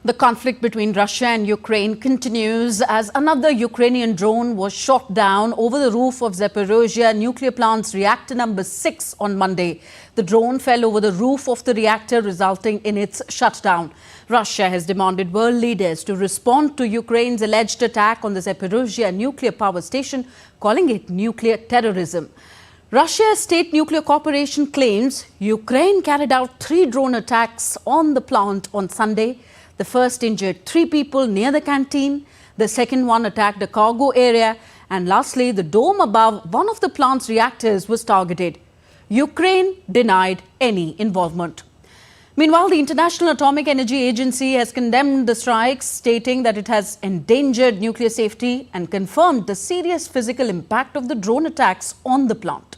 The conflict between Russia and Ukraine continues as another Ukrainian drone was shot down over the roof of Zaporizhzhia nuclear plant's reactor number 6 on Monday. The drone fell over the roof of the reactor, resulting in its shutdown. Russia has demanded world leaders to respond to Ukraine's alleged attack on the Zaporizhzhia nuclear power station, calling it nuclear terrorism. Russia's State Nuclear Corporation claims Ukraine carried out 3 drone attacks on the plant on Sunday. The first injured 3 people near the canteen. The second one attacked a cargo area. And lastly, the dome above one of the plant's reactors was targeted. Ukraine denied any involvement. Meanwhile, the International Atomic Energy Agency has condemned the strikes, stating that it has endangered nuclear safety and confirmed the serious physical impact of the drone attacks on the plant.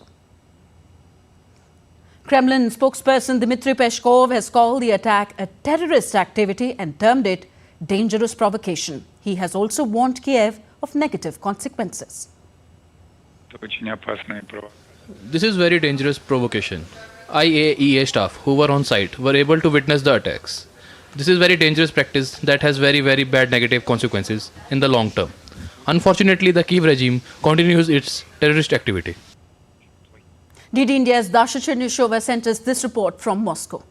Kremlin spokesperson Dmitry Peskov has called the attack a terrorist activity and termed it dangerous provocation. He has also warned Kiev of negative consequences. This is very dangerous provocation. IAEA staff who were on site were able to witness the attacks. This is very dangerous practice that has very bad negative consequences in the long term. Unfortunately, the Kiev regime continues its terrorist activity. DD India's Dasha Chernyshova sent us this report from Moscow.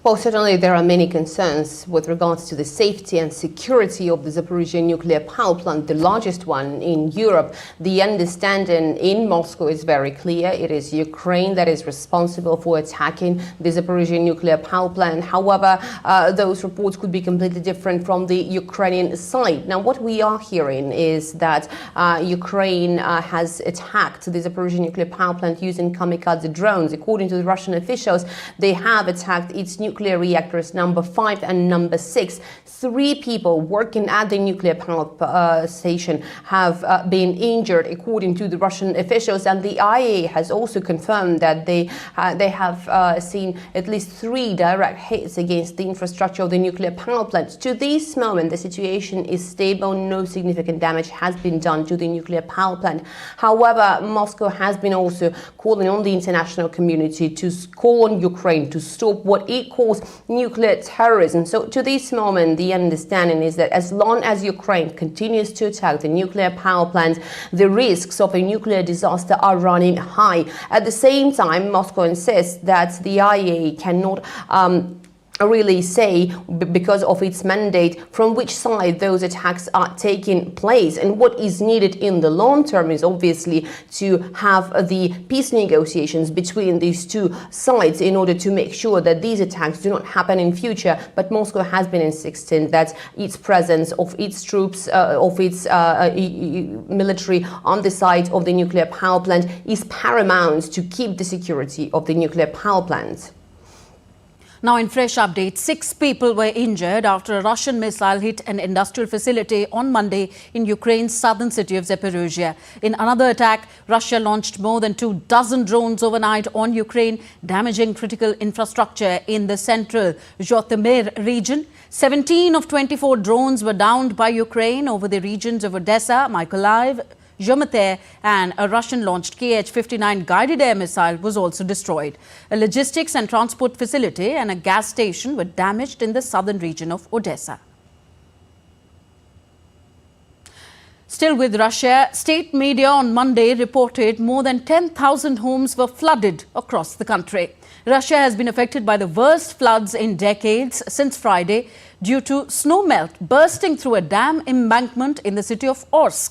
Well, certainly there are many concerns with regards to the safety and security of the Zaporizhzhia nuclear power plant, the largest one in Europe. The understanding in Moscow is very clear. It is Ukraine that is responsible for attacking the Zaporizhzhia nuclear power plant. However, those reports could be completely different from the Ukrainian side. Now, what we are hearing is that Ukraine has attacked the Zaporizhzhia nuclear power plant using kamikaze drones. According to the Russian officials, they have attacked its nuclear reactors number 5 and number 6. 3 people working at the nuclear power station have been injured, according to the Russian officials. And the IAEA has also confirmed that they have seen at least 3 direct hits against the infrastructure of the nuclear power plant. To this moment, the situation is stable. No significant damage has been done to the nuclear power plant. However, Moscow has been also calling on the international community to call on Ukraine to stop what it calls nuclear terrorism. So to this moment, the understanding is that as long as Ukraine continues to attack the nuclear power plant, the risks of a nuclear disaster are running high. At the same time, Moscow insists that the IAEA cannot really say, because of its mandate, from which side those attacks are taking place. And what is needed in the long term is obviously to have the peace negotiations between these 2 sides in order to make sure that these attacks do not happen in future. But Moscow has been insisting that its presence of its troops, of its military on the site of the nuclear power plant is paramount to keep the security of the nuclear power plant. Now, in fresh updates, 6 people were injured after a Russian missile hit an industrial facility on Monday in Ukraine's southern city of Zaporizhzhia. In another attack, Russia launched more than 24 drones overnight on Ukraine, damaging critical infrastructure in the central Zhytomyr region. 17 of 24 drones were downed by Ukraine over the regions of Odessa, Mykolaiv, Zhytomyr, and a Russian-launched Kh-59 guided air missile was also destroyed. A logistics and transport facility and a gas station were damaged in the southern region of Odessa. Still with Russia, state media on Monday reported more than 10,000 homes were flooded across the country. Russia has been affected by the worst floods in decades since Friday due to snowmelt bursting through a dam embankment in the city of Orcus.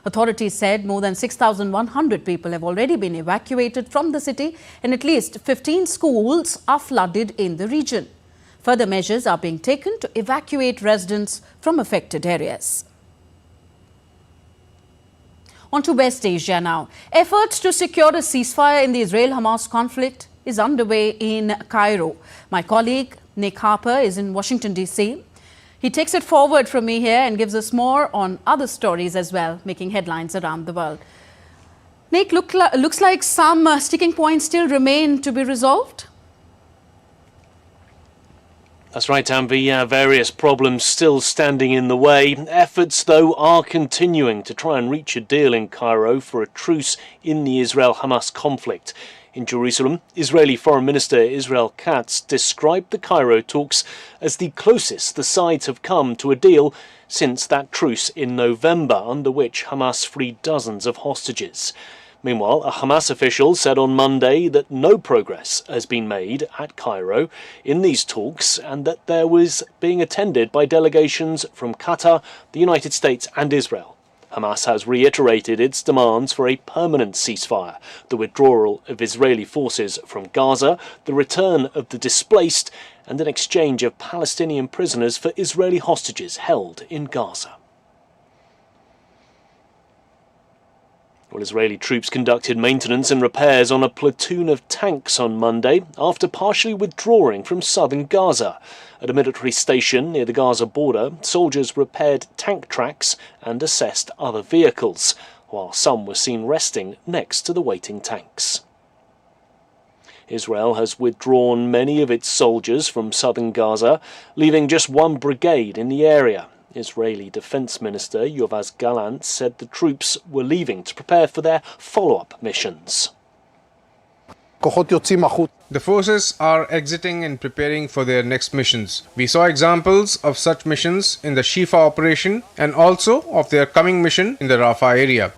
Authorities said more than 6,100 people have already been evacuated from the city and at least 15 schools are flooded in the region. Further measures are being taken to evacuate residents from affected areas. On to West Asia now. Efforts to secure a ceasefire in the Israel-Hamas conflict is underway in Cairo. My colleague Nick Harper is in Washington, D.C. He takes it forward from me here and gives us more on other stories as well, making headlines around the world. Nick, looks like some sticking points still remain to be resolved. That's right, Tanvi. Various problems still standing in the way. Efforts, though, are continuing to try and reach a deal in Cairo for a truce in the Israel-Hamas conflict. In Jerusalem, Israeli Foreign Minister Israel Katz described the Cairo talks as the closest the sides have come to a deal since that truce in November, under which Hamas freed dozens of hostages. Meanwhile, a Hamas official said on Monday that no progress has been made at Cairo in these talks and that there was being attended by delegations from Qatar, the United States and Israel. Hamas has reiterated its demands for a permanent ceasefire, the withdrawal of Israeli forces from Gaza, the return of the displaced, and an exchange of Palestinian prisoners for Israeli hostages held in Gaza. Well, Israeli troops conducted maintenance and repairs on a platoon of tanks on Monday after partially withdrawing from southern Gaza. At a military station near the Gaza border, soldiers repaired tank tracks and assessed other vehicles, while some were seen resting next to the waiting tanks. Israel has withdrawn many of its soldiers from southern Gaza, leaving just one brigade in the area. Israeli Defense Minister Yoav Gallant said the troops were leaving to prepare for their follow-up missions. The forces are exiting and preparing for their next missions. We saw examples of such missions in the Shifa operation and also of their coming mission in the Rafah area.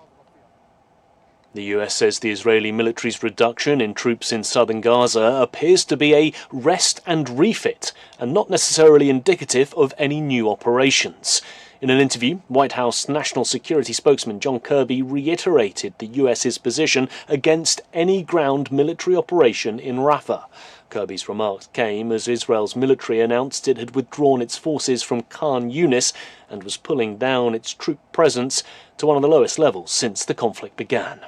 The US says the Israeli military's reduction in troops in southern Gaza appears to be a rest and refit and not necessarily indicative of any new operations. In an interview, White House National Security spokesman John Kirby reiterated the US's position against any ground military operation in Rafah. Kirby's remarks came as Israel's military announced it had withdrawn its forces from Khan Yunis and was pulling down its troop presence to one of the lowest levels since the conflict began.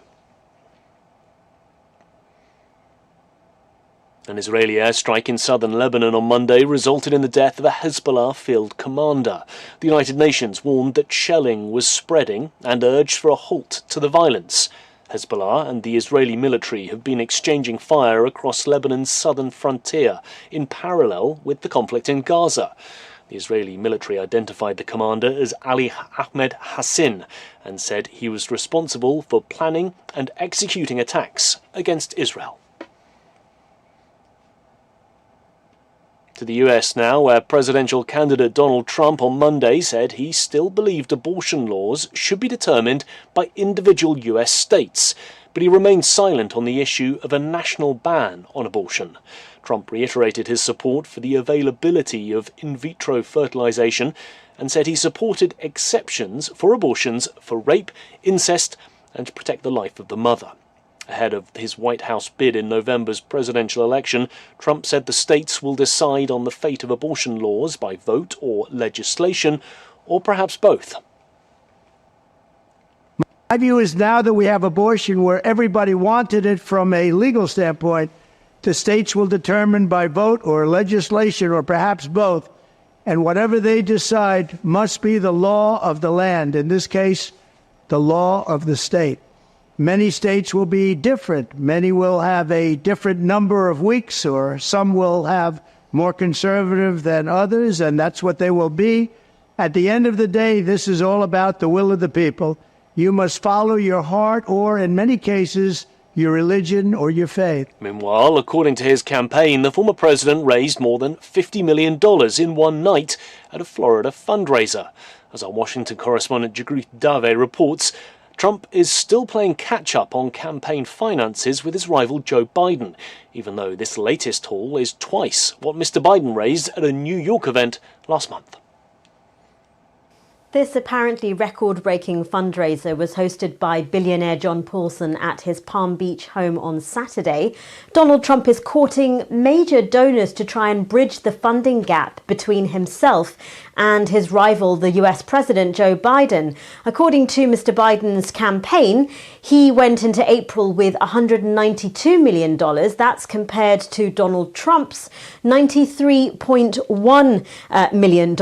An Israeli airstrike in southern Lebanon on Monday resulted in the death of a Hezbollah field commander. The United Nations warned that shelling was spreading and urged for a halt to the violence. Hezbollah and the Israeli military have been exchanging fire across Lebanon's southern frontier in parallel with the conflict in Gaza. The Israeli military identified the commander as Ali Ahmed Hassin and said he was responsible for planning and executing attacks against Israel. To the US now, where presidential candidate Donald Trump on Monday said he still believed abortion laws should be determined by individual US states, but he remained silent on the issue of a national ban on abortion. Trump reiterated his support for the availability of in vitro fertilization and said he supported exceptions for abortions for rape, incest, and to protect the life of the mother. Ahead of his White House bid in November's presidential election, Trump said the states will decide on the fate of abortion laws by vote or legislation, or perhaps both. My view is now that we have abortion where everybody wanted it from a legal standpoint, the states will determine by vote or legislation or perhaps both, and whatever they decide must be the law of the land, in this case, the law of the state. Many states will be different. Many will have a different number of weeks, or some will have more conservative than others, and that's what they will be. At the end of the day, this is all about the will of the people. You must follow your heart or, in many cases, your religion or your faith. Meanwhile, according to his campaign, the former president raised more than $50 million in one night at a Florida fundraiser. As our Washington correspondent Jagruth Dave reports, Trump is still playing catch-up on campaign finances with his rival Joe Biden, even though this latest haul is twice what Mr. Biden raised at a New York event last month. This apparently record-breaking fundraiser was hosted by billionaire John Paulson at his Palm Beach home on Saturday. Donald Trump is courting major donors to try and bridge the funding gap between himself and his rival, the US President Joe Biden. According to Mr. Biden's campaign, he went into April with $192 million. That's compared to Donald Trump's $93.1 million.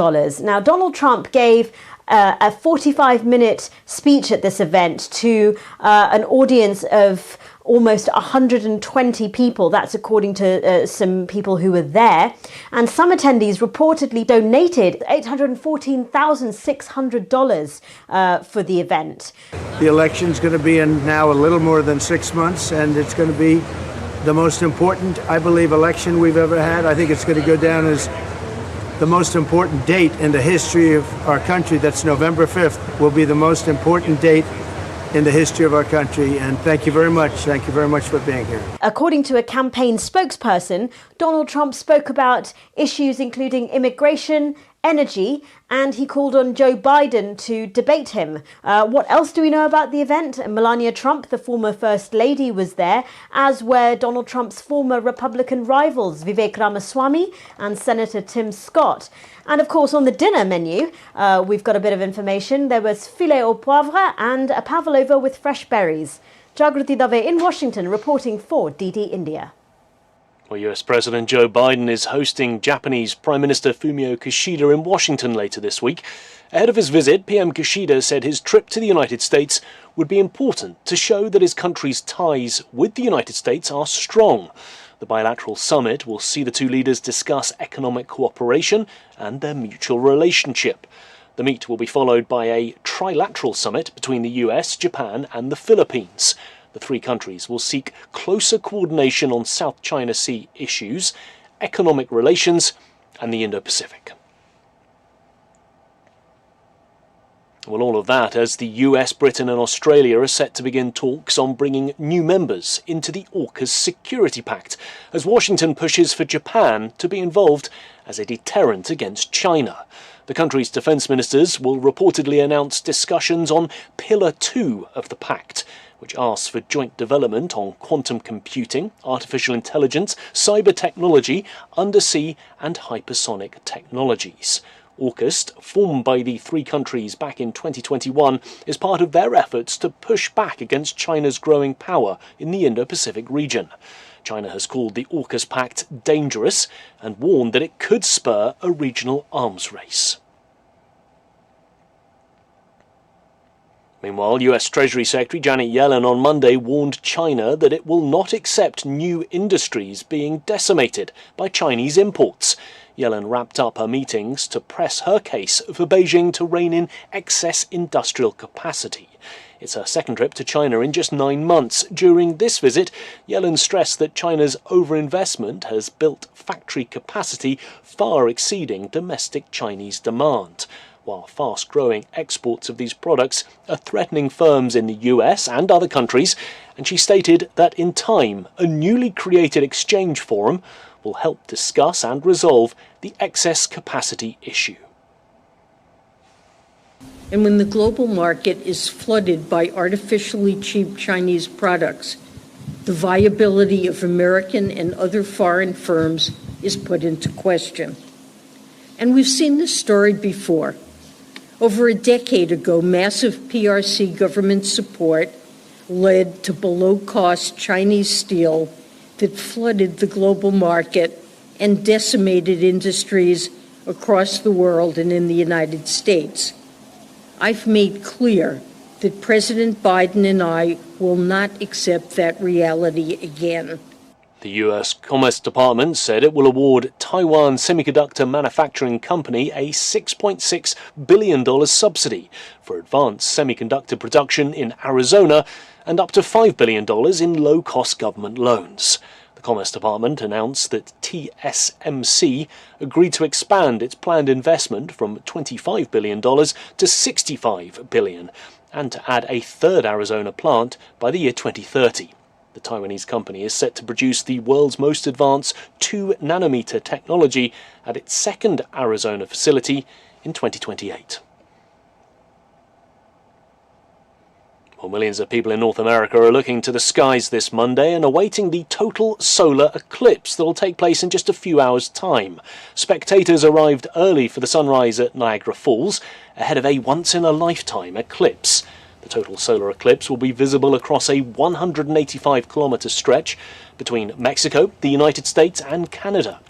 Now, Donald Trump gave a 45-minute speech at this event to an audience of almost 120 people. That's according to some people who were there. And some attendees reportedly donated $814,600 for the event. The election's going to be in now a little more than 6 months, and it's going to be the most important, I believe, election we've ever had. I think it's going to go down as the most important date in the history of our country. That's November 5th will be the most important date in the history of our country. And thank you very much. Thank you very much for being here. According to a campaign spokesperson, Donald Trump spoke about issues including immigration, energy, and he called on Joe Biden to debate him. What else do we know about the event? Melania Trump, the former First Lady, was there, as were Donald Trump's former Republican rivals, Vivek Ramaswamy and Senator Tim Scott. And of course, on the dinner menu, we've got a bit of information. There was filet au poivre and a pavlova with fresh berries. Jagrati Dave in Washington, reporting for DD India. Well, US President Joe Biden is hosting Japanese Prime Minister Fumio Kishida in Washington later this week. Ahead of his visit, PM Kishida said his trip to the United States would be important to show that his country's ties with the United States are strong. The bilateral summit will see the two leaders discuss economic cooperation and their mutual relationship. The meet will be followed by a trilateral summit between the US, Japan and the Philippines. The three countries will seek closer coordination on South China Sea issues, economic relations and the Indo-Pacific. Well, all of that as the US, Britain and Australia are set to begin talks on bringing new members into the Orcus security pact, as Washington pushes for Japan to be involved as a deterrent against China. The country's defence ministers will reportedly announce discussions on Pillar 2 of the pact, which asks for joint development on quantum computing, artificial intelligence, cyber technology, undersea and hypersonic technologies. Orcus, formed by the three countries back in 2021, is part of their efforts to push back against China's growing power in the Indo-Pacific region. China has called the Orcus Pact dangerous and warned that it could spur a regional arms race. Meanwhile, US Treasury Secretary Janet Yellen on Monday warned China that it will not accept new industries being decimated by Chinese imports. Yellen wrapped up her meetings to press her case for Beijing to rein in excess industrial capacity. It's her second trip to China in just 9 months. During this visit, Yellen stressed that China's overinvestment has built factory capacity far exceeding domestic Chinese demand, while fast-growing exports of these products are threatening firms in the US and other countries, and she stated that in time, a newly created exchange forum will help discuss and resolve the excess capacity issue. And when the global market is flooded by artificially cheap Chinese products, the viability of American and other foreign firms is put into question. And we've seen this story before. Over a decade ago, massive PRC government support led to below-cost Chinese steel that flooded the global market and decimated industries across the world and in the United States. I've made clear that President Biden and I will not accept that reality again. The US Commerce Department said it will award Taiwan Semiconductor Manufacturing Company a $6.6 billion subsidy for advanced semiconductor production in Arizona and up to $5 billion in low-cost government loans. The Commerce Department announced that TSMC agreed to expand its planned investment from $25 billion to $65 billion and to add a third Arizona plant by the year 2030. The Taiwanese company is set to produce the world's most advanced 2-nanometer technology at its second Arizona facility in 2028. Well, millions of people in North America are looking to the skies this Monday and awaiting the total solar eclipse that will take place in just a few hours' time. Spectators arrived early for the sunrise at Niagara Falls ahead of a once-in-a-lifetime eclipse. The total solar eclipse will be visible across a 185-kilometre stretch between Mexico, the United States and Canada.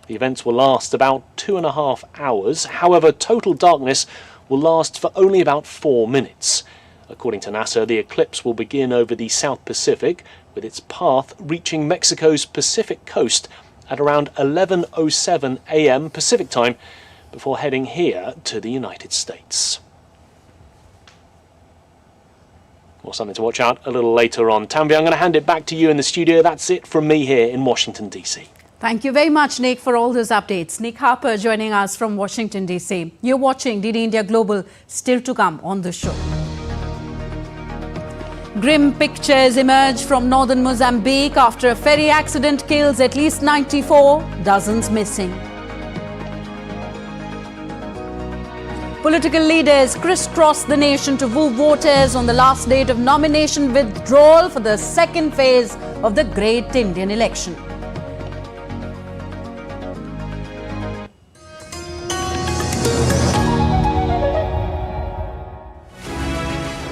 The events will last about 2.5 hours. However, total darkness will last for only about 4 minutes. According to NASA, the eclipse will begin over the South Pacific, with its path reaching Mexico's Pacific coast at around 11:07 a.m. Pacific time before heading here to the United States. Or something to watch out a little later on. Tanvi, I'm going to hand it back to you in the studio. That's it from me here in Washington, D.C. Thank you very much, Nick, for all those updates. Nick Harper joining us from Washington, D.C. You're watching DD India Global, still to come on the show. Grim pictures emerge from northern Mozambique after a ferry accident kills at least 94, dozens missing. Political leaders crisscross the nation to woo voters on the last date of nomination withdrawal for the second phase of the Great Indian Election.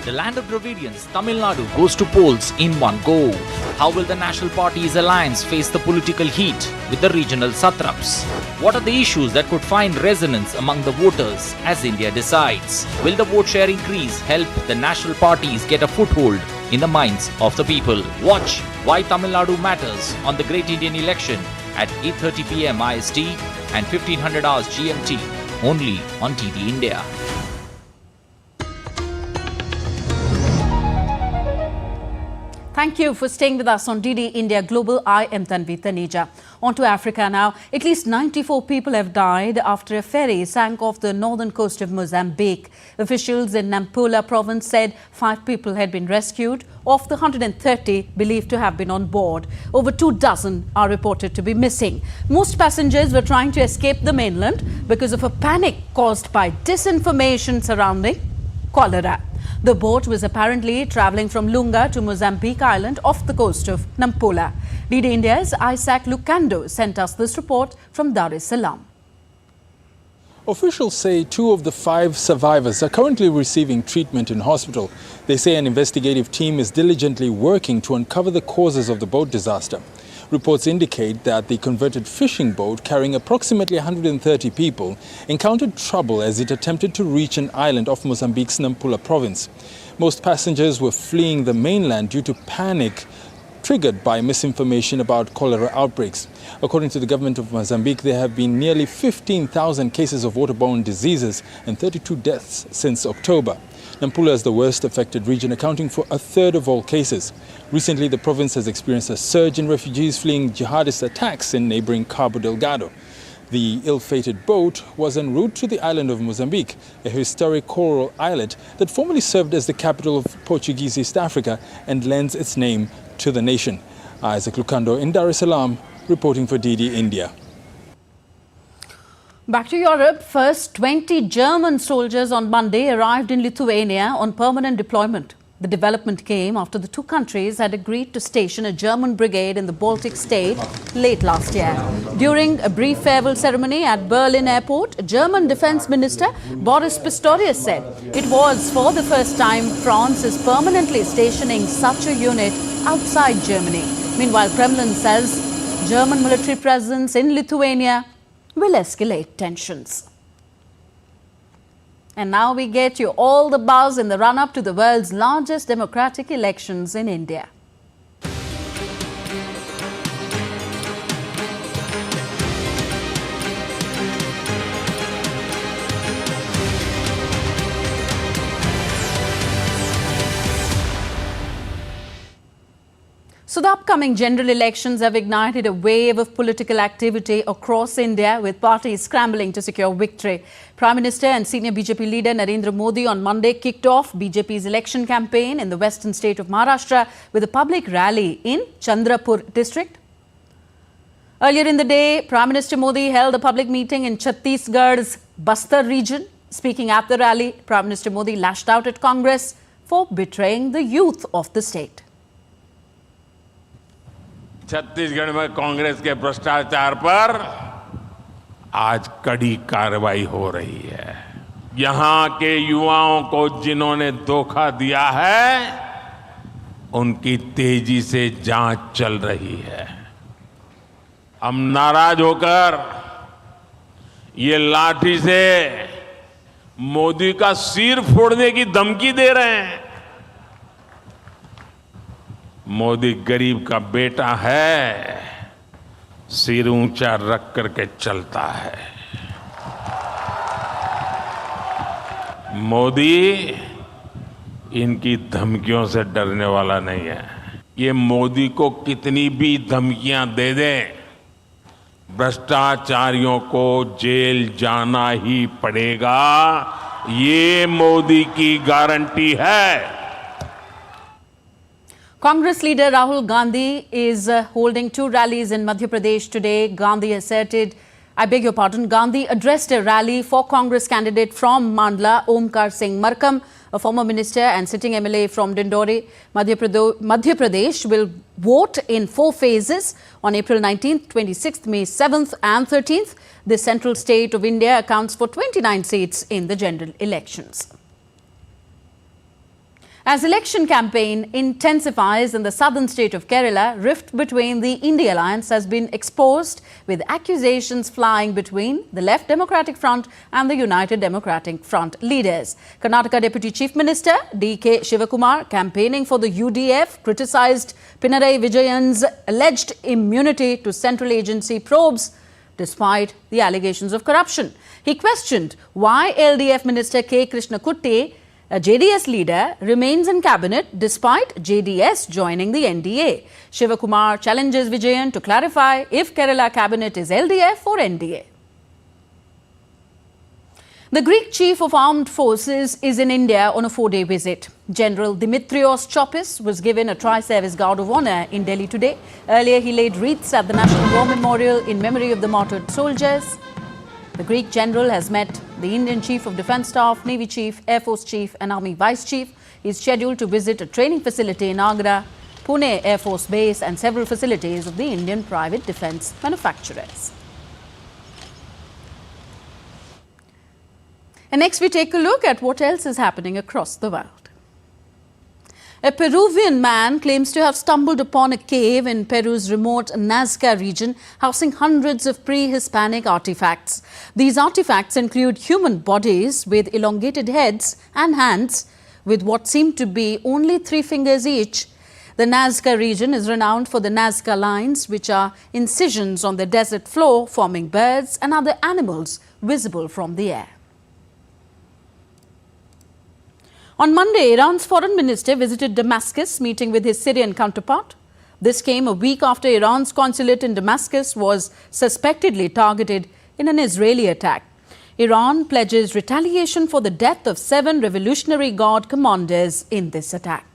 The land of Dravidians, Tamil Nadu, goes to polls in one go. How will the National Party's alliance face the political heat with the regional satraps? What are the issues that could find resonance among the voters as India decides? Will the vote share increase help the national parties get a foothold in the minds of the people? Watch Why Tamil Nadu Matters on the Great Indian Election at 8:30 p.m. IST and 1500 hours GMT, only on DD India. Thank you for staying with us on DD India Global. I am Tanvi Taneja. On to Africa now. At least 94 people have died after a ferry sank off the northern coast of Mozambique. Officials in Nampula province said 5 people had been rescued of the 130 believed to have been on board. Over 24 are reported to be missing. Most passengers were trying to escape the mainland because of a panic caused by disinformation surrounding cholera. The boat was apparently travelling from Lunga to Mozambique Island off the coast of Nampula. DD India's Isaac Lucando sent us this report from Dar es Salaam. Officials say 2 of the 5 survivors are currently receiving treatment in hospital. They say an investigative team is diligently working to uncover the causes of the boat disaster. Reports indicate that the converted fishing boat carrying approximately 130 people encountered trouble as it attempted to reach an island off Mozambique's Nampula province. Most passengers were fleeing the mainland due to panic triggered by misinformation about cholera outbreaks. According to the government of Mozambique, there have been nearly 15,000 cases of waterborne diseases and 32 deaths since October. Nampula is the worst affected region, accounting for a third of all cases. Recently, the province has experienced a surge in refugees fleeing jihadist attacks in neighboring Cabo Delgado. The ill-fated boat was en route to the island of Mozambique, a historic coral islet that formerly served as the capital of Portuguese East Africa and lends its name to the nation. Isaac Lucando in Dar es Salaam, reporting for DD India. Back to Europe. First, 20 German soldiers on Monday arrived in Lithuania on permanent deployment. The development came after the 2 countries had agreed to station a German brigade in the Baltic state late last year. During a brief farewell ceremony at Berlin airport, German Defense Minister Boris Pistorius said it was for the first time France is permanently stationing such a unit outside Germany. Meanwhile, Kremlin says German military presence in Lithuania will escalate tensions. And now we get you all the buzz in the run-up to the world's largest democratic elections in India. So the upcoming general elections have ignited a wave of political activity across India, with parties scrambling to secure victory. Prime Minister and senior BJP leader Narendra Modi on Monday kicked off BJP's election campaign in the western state of Maharashtra with a public rally in Chandrapur district. Earlier in the day, Prime Minister Modi held a public meeting in Chhattisgarh's Bastar region. Speaking at the rally, Prime Minister Modi lashed out at Congress for betraying the youth of the state. Chhattisgarh में कांग्रेस के भ्रष्टाचार पर आज कड़ी कार्रवाई हो रही है। यहां के युवाओं को जिन्होंने धोखा दिया है, उनकी तेजी से जांच चल रही है। हम नाराज होकर ये लाठी से मोदी का सिर फोड़ने की धमकी दे रहे हैं। मोदी गरीब का बेटा है, सिर ऊंचा रख करके चलता है। मोदी इनकी धमकियों से डरने वाला नहीं है। ये मोदी को कितनी भी धमकियां दे दें, भ्रष्टाचारियों को जेल जाना ही पड़ेगा, ये मोदी की गारंटी है। Congress leader Rahul Gandhi is holding two rallies in Madhya Pradesh today. Gandhi addressed a rally for Congress candidate from Mandla, Omkar Singh Markam, a former minister and sitting MLA from Dindori. Madhya Pradesh will vote in 4 phases on April 19th, 26th, May 7th and 13th. The central state of India accounts for 29 seats in the general elections. As election campaign intensifies in the southern state of Kerala, rift between the India alliance has been exposed, with accusations flying between the Left Democratic Front and the United Democratic Front leaders. Karnataka Deputy Chief Minister D.K. Shivakumar, campaigning for the UDF, criticised Pinarayi Vijayan's alleged immunity to central agency probes despite the allegations of corruption. He questioned why LDF Minister K. Krishna Kutti, a JDS leader, remains in cabinet despite JDS joining the NDA. Shivakumar challenges Vijayan to clarify if Kerala cabinet is LDF or NDA. The Greek chief of armed forces is in India on a 4-day visit. General Dimitrios Chopis was given a Tri-Service Guard of Honour in Delhi today. Earlier, he laid wreaths at the National War Memorial in memory of the martyred soldiers. The Greek general has met the Indian Chief of Defence Staff, Navy Chief, Air Force Chief and Army Vice Chief. He is scheduled to visit a training facility in Agra, Pune Air Force Base and several facilities of the Indian private defence manufacturers. And next we take a look at what else is happening across the world. A Peruvian man claims to have stumbled upon a cave in Peru's remote Nazca region housing hundreds of pre-Hispanic artifacts. These artifacts include human bodies with elongated heads and hands with what seem to be only 3 fingers each. The Nazca region is renowned for the Nazca lines, which are incisions on the desert floor forming birds and other animals visible from the air. On Monday, Iran's foreign minister visited Damascus, meeting with his Syrian counterpart. This came a week after Iran's consulate in Damascus was suspectedly targeted in an Israeli attack. Iran pledges retaliation for the death of 7 Revolutionary Guard commanders in this attack.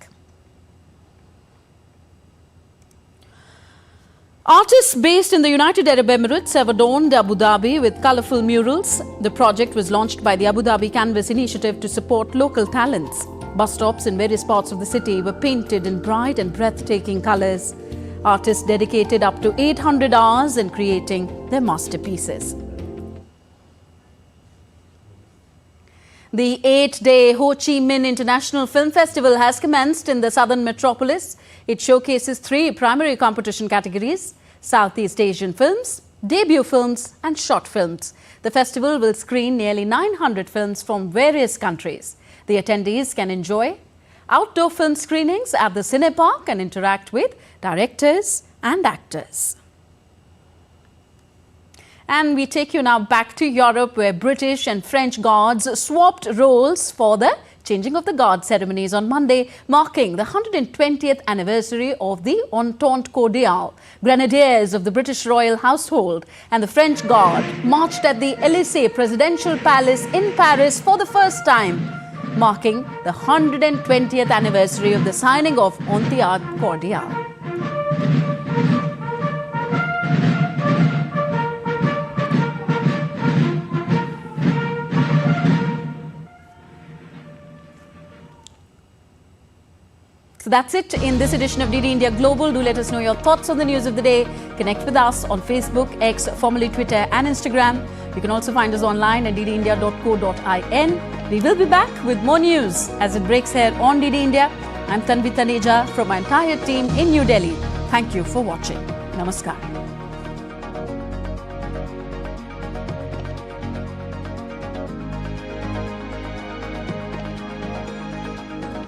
Artists based in the United Arab Emirates have adorned Abu Dhabi with colourful murals. The project was launched by the Abu Dhabi Canvas Initiative to support local talents. Bus stops in various parts of the city were painted in bright and breathtaking colours. Artists dedicated up to 800 hours in creating their masterpieces. The 8-day Ho Chi Minh International Film Festival has commenced in the southern metropolis. It showcases 3 primary competition categories: Southeast Asian films, debut films and short films. The festival will screen nearly 900 films from various countries. The attendees can enjoy outdoor film screenings at the Cine Park and interact with directors and actors. And we take you now back to Europe, where British and French guards swapped roles for the changing of the guard ceremonies on Monday, marking the 120th anniversary of the Entente Cordiale. Grenadiers of the British royal household and the French Guard marched at the Élysée Presidential Palace in Paris for the first time, marking the 120th anniversary of the signing of Entente Cordiale. So that's it in this edition of DD India Global. Do let us know your thoughts on the news of the day. Connect with us on Facebook, X, formerly Twitter and Instagram. You can also find us online at ddindia.co.in. We will be back with more news as it breaks here on DD India. I'm Tanvi Taneja from my entire team in New Delhi. Thank you for watching. Namaskar.